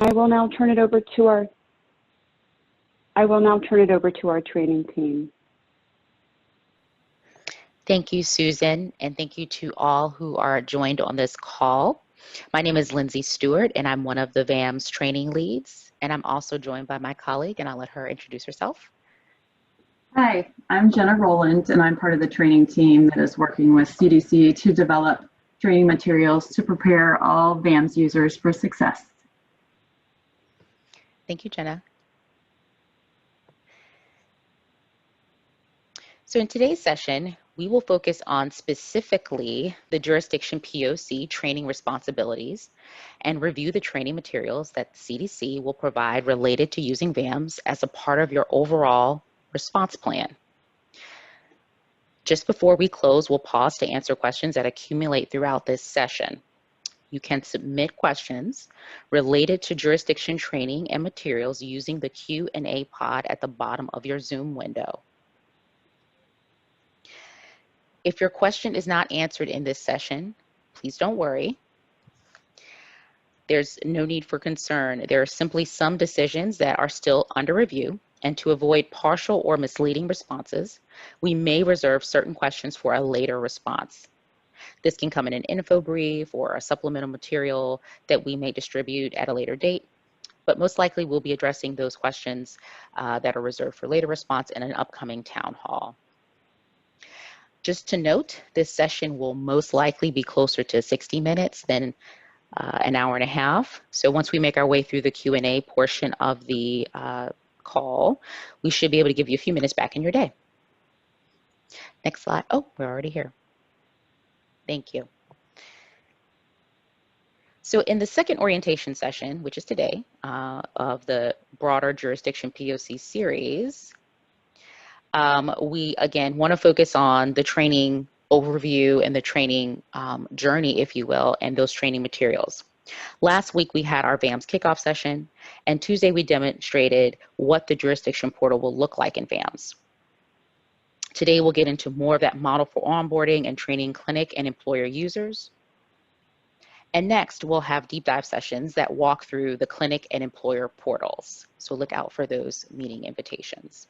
I will now turn it over to our training team. Thank you, Susan, and thank you to all who are joined on this call. My name is Lindsay Stewart, and I'm one of the VAMS training leads, and I'm also joined by my colleague, and I'll let her introduce herself. Hi, I'm Jenna Rowland, and I'm part of the training team that is working with CDC to develop training materials to prepare all VAMS users for success. Thank you, Jenna. So in today's session, we will focus on specifically the jurisdiction POC training responsibilities and review the training materials that CDC will provide related to using VAMS as a part of your overall response plan. Just before we close, we'll pause to answer questions that accumulate throughout this session. You can submit questions related to jurisdiction training and materials using the Q&A pod at the bottom of your Zoom window. If your question is not answered in this session, please don't worry. There's no need for concern. There are simply some decisions that are still under review, and to avoid partial or misleading responses, we may reserve certain questions for a later response. This can come in an info brief or a supplemental material that we may distribute at a later date, but most likely we'll be addressing those questions that are reserved for later response in an upcoming town hall. Just to note, this session will most likely be closer to 60 minutes than an hour and a half. So once we make our way through the Q&A portion of the call, we should be able to give you a few minutes back in your day. Next slide. Oh, we're already here. Thank you. So in the second orientation session, which is today, of the broader jurisdiction POC series, we again want to focus on the training overview and the training journey, if you will, and those training materials. Last week we had our VAMS kickoff session, and Tuesday we demonstrated what the jurisdiction portal will look like in VAMS. Today we'll get into more of that model for onboarding and training clinic and employer users. And next we'll have deep dive sessions that walk through the clinic and employer portals. So look out for those meeting invitations.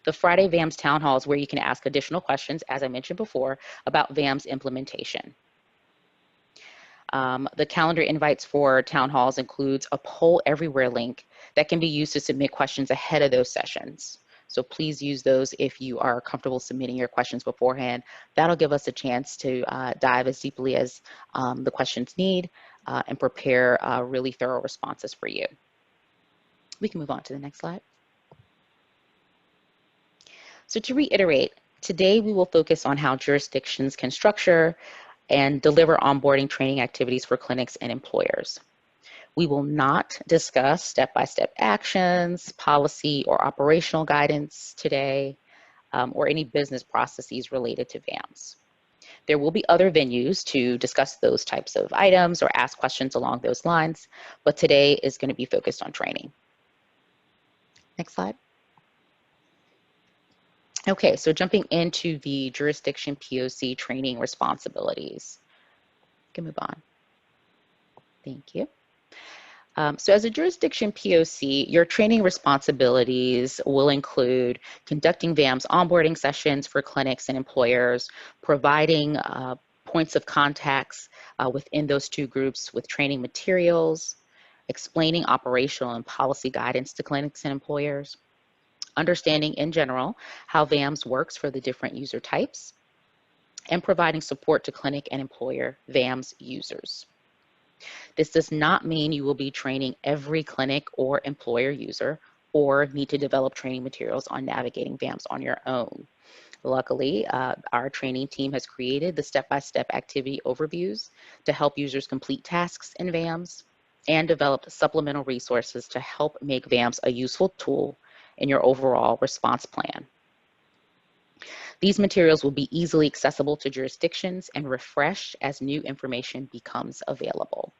The Friday VAMS town hall is where you can ask additional questions, as I mentioned before, about VAMS implementation. The calendar invites for town halls includes a poll everywhere link that can be used to submit questions ahead of those sessions. So please use those if you are comfortable submitting your questions beforehand. That'll give us a chance to dive as deeply as the questions need and prepare really thorough responses for you. We can move on to the next slide. So to reiterate, today we will focus on how jurisdictions can structure and deliver onboarding training activities for clinics and employers. We will not discuss step-by-step actions, policy, or operational guidance today, or any business processes related to VAMS. There will be other venues to discuss those types of items or ask questions along those lines, but today is going to be focused on training. Next slide. Okay, so jumping into the jurisdiction POC training responsibilities. You can move on. Thank you. So as a jurisdiction POC, your training responsibilities will include conducting VAMS onboarding sessions for clinics and employers, providing points of contacts within those two groups with training materials, explaining operational and policy guidance to clinics and employers, understanding in general how VAMS works for the different user types, and providing support to clinic and employer VAMS users. This does not mean you will be training every clinic or employer user or need to develop training materials on navigating VAMS on your own. Luckily, our training team has created the step-by-step activity overviews to help users complete tasks in VAMS and developed supplemental resources to help make VAMS a useful tool in your overall response plan. These materials will be easily accessible to jurisdictions and refreshed as new information becomes available.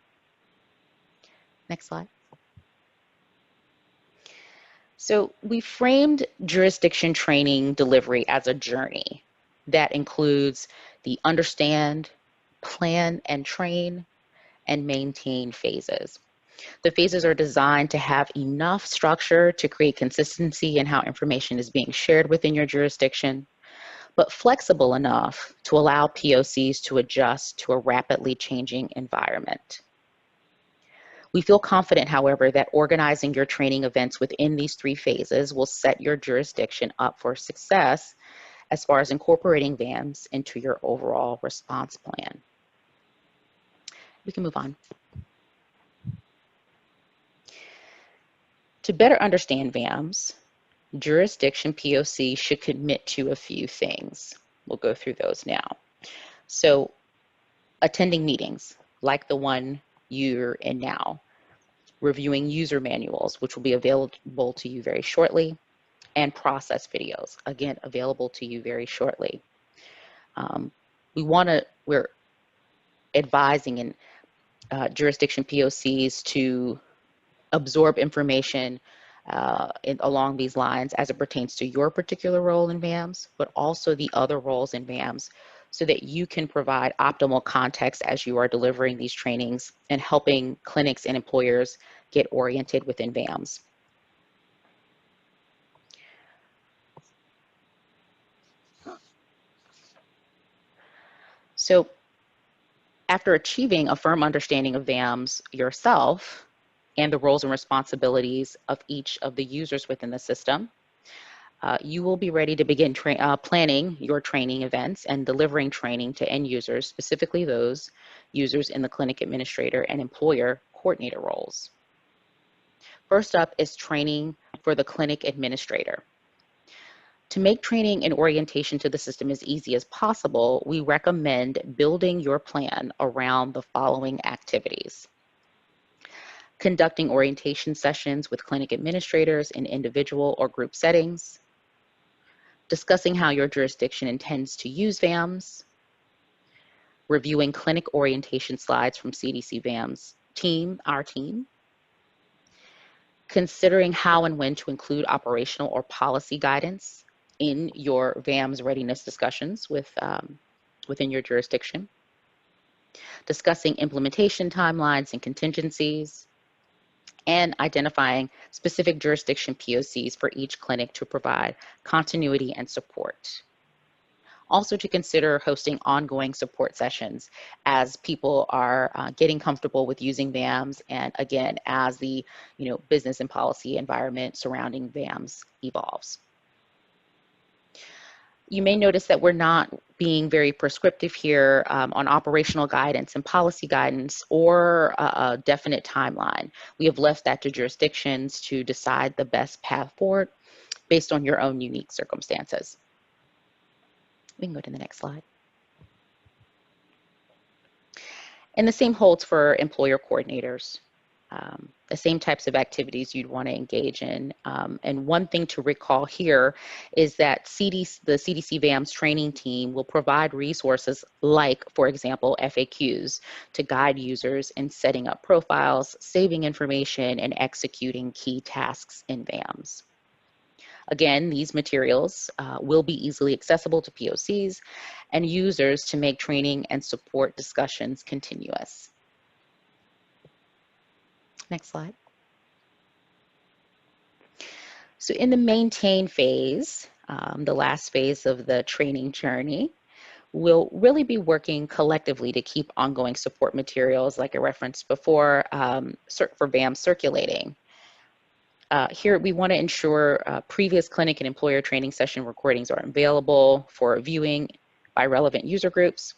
Next slide. So we framed jurisdiction training delivery as a journey that includes the understand, plan and train, and maintain phases. The phases are designed to have enough structure to create consistency in how information is being shared within your jurisdiction, but flexible enough to allow POCs to adjust to a rapidly changing environment. We feel confident, however, that organizing your training events within these 3 phases will set your jurisdiction up for success as far as incorporating VAMS into your overall response plan. We can move on. To better understand VAMS, jurisdiction POC should commit to a few things. We'll go through those now. So, attending meetings like the one you're in now, reviewing user manuals, which will be available to you very shortly, and process videos, again, available to you very shortly. We're advising in jurisdiction POCs to absorb information along these lines as it pertains to your particular role in VAMS, but also the other roles in VAMS, so that you can provide optimal context as you are delivering these trainings and helping clinics and employers get oriented within VAMS. So after achieving a firm understanding of VAMS yourself and the roles and responsibilities of each of the users within the system, you will be ready to begin planning your training events and delivering training to end users, specifically those users in the clinic administrator and employer coordinator roles. First up is training for the clinic administrator. To make training and orientation to the system as easy as possible, we recommend building your plan around the following activities: conducting orientation sessions with clinic administrators in individual or group settings, discussing how your jurisdiction intends to use VAMS, reviewing clinic orientation slides from CDC VAMS team, our team, considering how and when to include operational or policy guidance in your VAMS readiness discussions within your jurisdiction, discussing implementation timelines and contingencies, and identifying specific jurisdiction POCs for each clinic to provide continuity and support. Also to consider hosting ongoing support sessions as people are getting comfortable with using VAMS, and again, as the business and policy environment surrounding VAMS evolves. You may notice that we're not being very prescriptive here on operational guidance and policy guidance or a definite timeline. We have left that to jurisdictions to decide the best path forward based on your own unique circumstances. We can go to the next slide. And the same holds for employer coordinators. The same types of activities you'd want to engage in. And one thing to recall here is that the CDC VAMS training team will provide resources like, for example, FAQs to guide users in setting up profiles, saving information, and executing key tasks in VAMS. Again, these materials will be easily accessible to POCs and users to make training and support discussions continuous. Next slide. So in the maintain phase, the last phase of the training journey, we'll really be working collectively to keep ongoing support materials, like I referenced before, for VAMS circulating. Here, we want to ensure previous clinic and employer training session recordings are available for viewing by relevant user groups,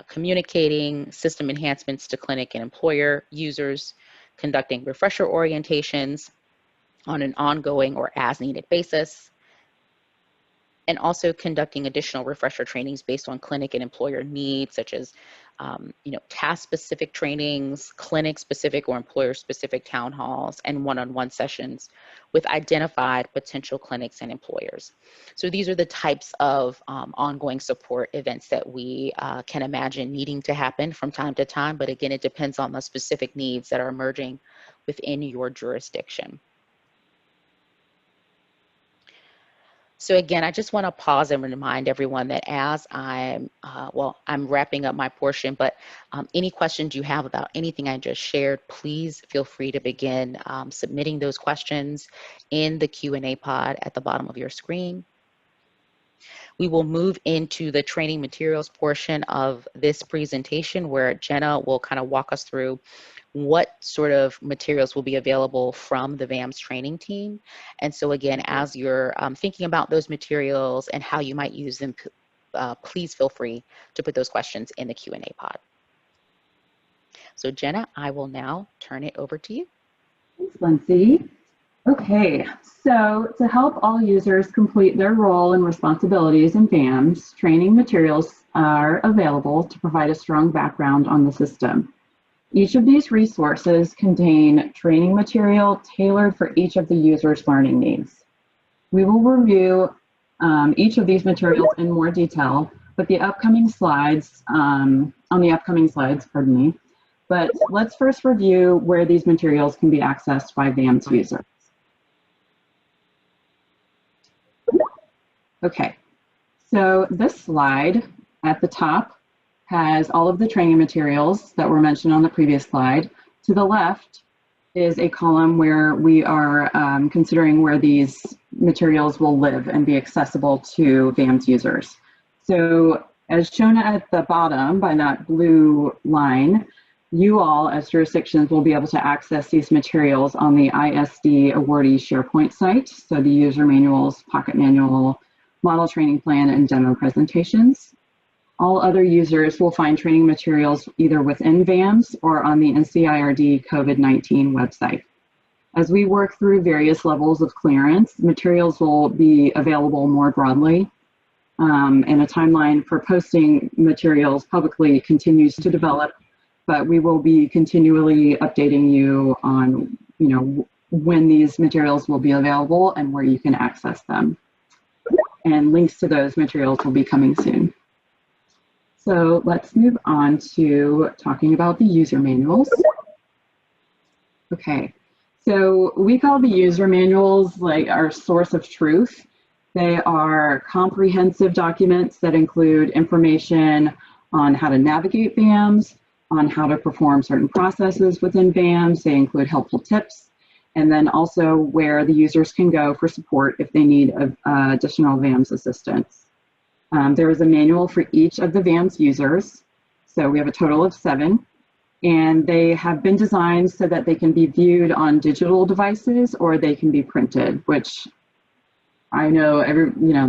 communicating system enhancements to clinic and employer users, conducting refresher orientations on an ongoing or as needed basis, and also conducting additional refresher trainings based on clinic and employer needs, such as task-specific trainings, clinic-specific or employer-specific town halls, and one-on-one sessions with identified potential clinics and employers. So these are the types of ongoing support events that we can imagine needing to happen from time to time, but again, it depends on the specific needs that are emerging within your jurisdiction. So again, I just want to pause and remind everyone that as I'm wrapping up my portion, but any questions you have about anything I just shared, please feel free to begin submitting those questions in the Q&A pod at the bottom of your screen. We will move into the training materials portion of this presentation where Jenna will kind of walk us through what sort of materials will be available from the VAMS training team. And so again, as you're thinking about those materials and how you might use them, please feel free to put those questions in the Q&A pod. So Jenna, I will now turn it over to you. Thanks, Lindsay. Okay, so to help all users complete their role and responsibilities in VAMS, training materials are available to provide a strong background on the system. Each of these resources contain training material tailored for each of the user's learning needs. We will review each of these materials in more detail, but on the upcoming slides, but let's first review where these materials can be accessed by VAMS users. Okay, so this slide at the top has all of the training materials that were mentioned on the previous slide. To the left is a column where we are considering where these materials will live and be accessible to VAMS users. So as shown at the bottom by that blue line, you all as jurisdictions will be able to access these materials on the ISD awardee SharePoint site. So the user manuals, pocket manual, model training plan, and demo presentations. All other users will find training materials either within VAMS or on the NCIRD COVID-19 website. As we work through various levels of clearance, materials will be available more broadly, and a timeline for posting materials publicly continues to develop, but we will be continually updating you on, when these materials will be available and where you can access them. And links to those materials will be coming soon. So let's move on to talking about the user manuals. Okay, so we call the user manuals like our source of truth. They are comprehensive documents that include information on how to navigate VAMS, on how to perform certain processes within VAMS. They include helpful tips, and then also where the users can go for support if they need additional VAMS assistance. There is a manual for each of the VAMS users. So we have a total of 7, and they have been designed so that they can be viewed on digital devices or they can be printed, which I know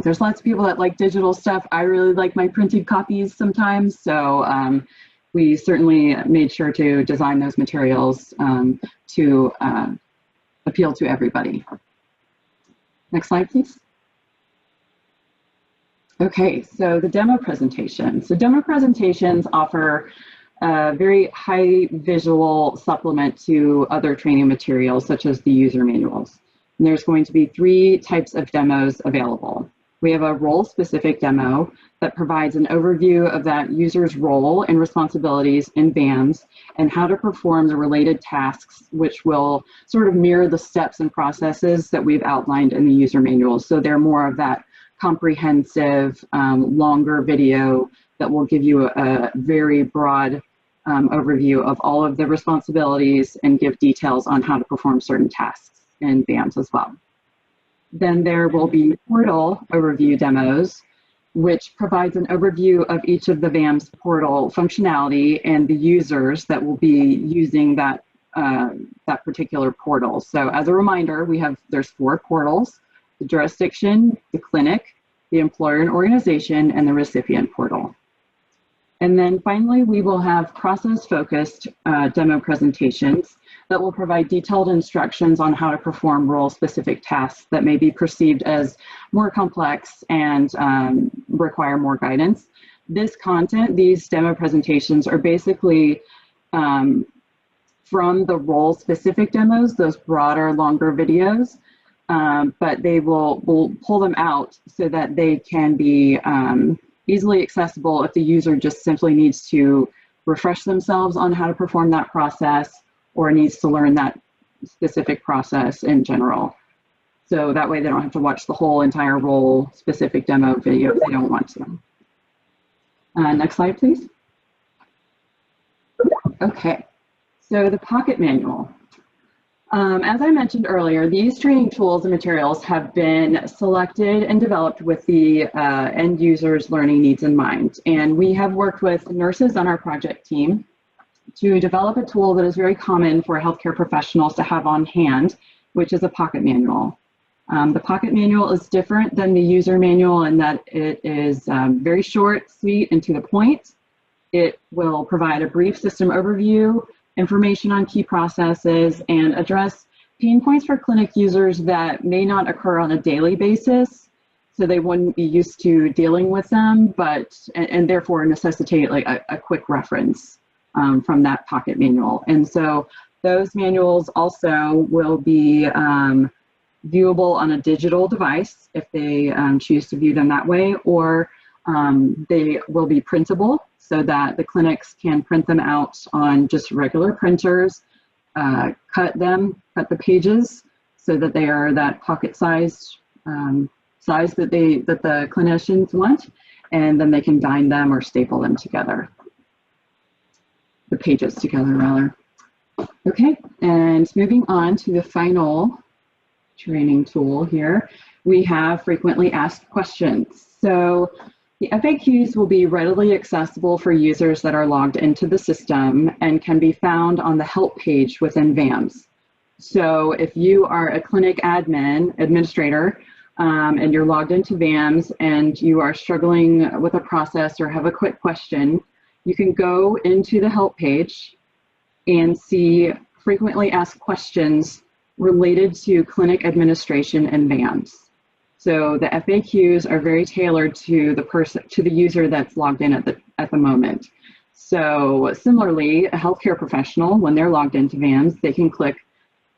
there's lots of people that like digital stuff. I really like my printed copies sometimes. So we certainly made sure to design those materials to appeal to everybody. Next slide, please. Okay, so the demo presentation. So demo presentations offer a very high visual supplement to other training materials, such as the user manuals. And there's going to be 3 types of demos available. We have a role-specific demo that provides an overview of that user's role and responsibilities in VAMS and how to perform the related tasks, which will sort of mirror the steps and processes that we've outlined in the user manuals. So they're more of that comprehensive, longer video that will give you a very broad overview of all of the responsibilities and give details on how to perform certain tasks in VAMS as well. Then there will be portal overview demos, which provides an overview of each of the VAMS portal functionality and the users that will be using that, that particular portal. So as a reminder, there's 4 portals: the jurisdiction, the clinic, the employer and organization, and the recipient portal. And then finally, we will have process-focused demo presentations that will provide detailed instructions on how to perform role-specific tasks that may be perceived as more complex and require more guidance. This content, these demo presentations, are basically from the role-specific demos, those broader, longer videos, but we'll pull them out so that they can be easily accessible if the user just simply needs to refresh themselves on how to perform that process or needs to learn that specific process in general. So that way they don't have to watch the whole entire role-specific demo video if they don't want to. Next slide, please. Okay, so the pocket manual. As I mentioned earlier, these training tools and materials have been selected and developed with the end user's learning needs in mind. And we have worked with nurses on our project team to develop a tool that is very common for healthcare professionals to have on hand, which is a pocket manual. The pocket manual is different than the user manual in that it is very short, sweet, and to the point. It will provide a brief system overview, information on key processes, and address pain points for clinic users that may not occur on a daily basis, so they wouldn't be used to dealing with them, and therefore necessitate like a quick reference from that pocket manual. And so those manuals also will be viewable on a digital device if they choose to view them that way, or they will be printable so that the clinics can print them out on just regular printers, cut the pages so that they are that pocket sized size that the clinicians want, and then they can bind them or staple them together. The pages together, rather. Okay, and moving on to the final training tool here, we have frequently asked questions. So the FAQs will be readily accessible for users that are logged into the system and can be found on the help page within VAMS. So if you are a clinic administrator, and you're logged into VAMS and you are struggling with a process or have a quick question, you can go into the help page and see frequently asked questions related to clinic administration and VAMS. So the FAQs are very tailored to the user that's logged in at the moment. So similarly, a healthcare professional, when they're logged into VAMS, they can click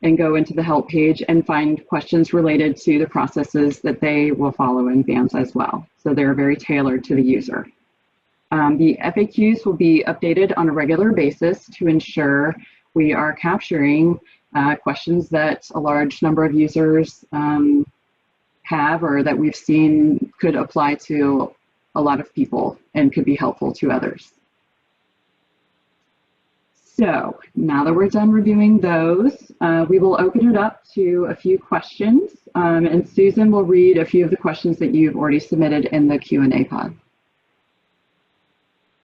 and go into the help page and find questions related to the processes that they will follow in VAMS as well. So they're very tailored to the user. The FAQs will be updated on a regular basis to ensure we are capturing questions that a large number of users have, or that we've seen could apply to a lot of people and could be helpful to others. So now that we're done reviewing those, we will open it up to a few questions, and Susan will read a few of the questions that you've already submitted in the Q&A pod.